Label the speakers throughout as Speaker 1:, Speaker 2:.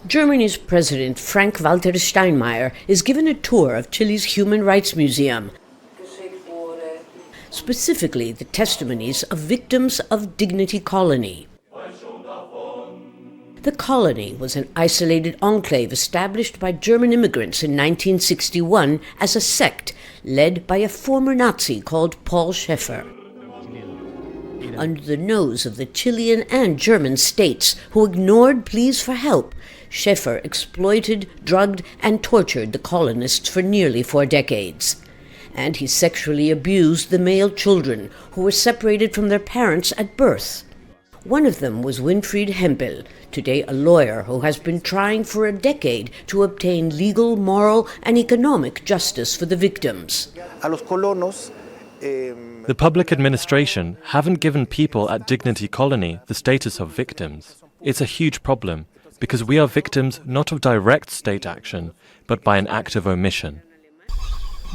Speaker 1: Germany's President Frank-Walter Steinmeier is given a tour of Chile's Human Rights Museum, specifically the testimonies of victims of Dignity Colony. The colony was an isolated enclave established by German immigrants in 1961 as a sect led by a former Nazi called Paul Schaeffer. Under the nose of the Chilean and German states, who ignored pleas for help, Schaeffer exploited, drugged, and tortured the colonists for nearly 4 decades. And he sexually abused the male children, who were separated from their parents at birth. One of them was Winfried Hempel, today a lawyer who has been trying for a decade to obtain legal, moral, and economic justice for the victims.
Speaker 2: The public administration haven't given people at Dignity Colony the status of victims. It's a huge problem, because we are victims not of direct state action, but by an act of omission.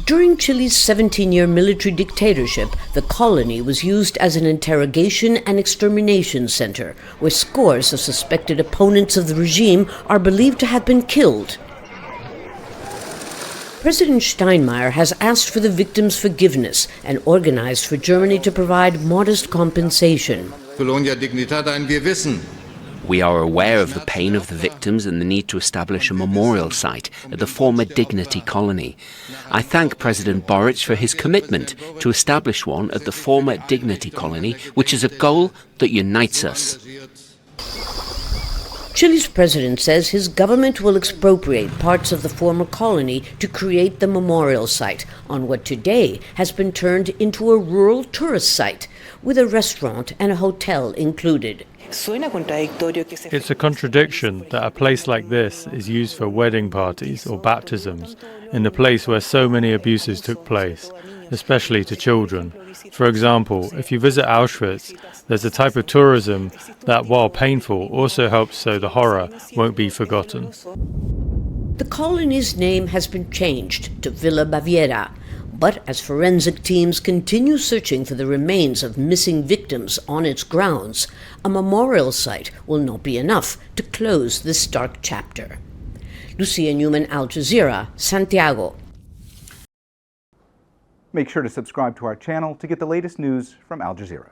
Speaker 1: During Chile's 17-year military dictatorship, the colony was used as an interrogation and extermination center, where scores of suspected opponents of the regime are believed to have been killed. President Steinmeier has asked for the victims' forgiveness and organized for Germany to provide modest compensation.
Speaker 3: Colonia, Dignidad, ein Gewissen.
Speaker 4: We are aware of the pain of the victims and the need to establish a memorial site at the former Dignity Colony. I thank President Boric for his commitment to establish one at the former Dignity Colony, which is a goal that unites us.
Speaker 1: Chile's president says his government will expropriate parts of the former colony to create the memorial site on what today has been turned into a rural tourist site, with a restaurant and a hotel included.
Speaker 5: It's a contradiction that a place like this is used for wedding parties or baptisms in the place where so many abuses took place, especially to children. For example, if you visit Auschwitz, there's a type of tourism that, while painful, also helps so the horror won't be forgotten.
Speaker 1: The colony's name has been changed to Villa Baviera, but as forensic teams continue searching for the remains of missing victims on its grounds, a memorial site will not be enough to close this dark chapter. Lucia, Newman, Al Jazeera, Santiago.
Speaker 6: Make sure to subscribe to our channel to get the latest news from Al Jazeera.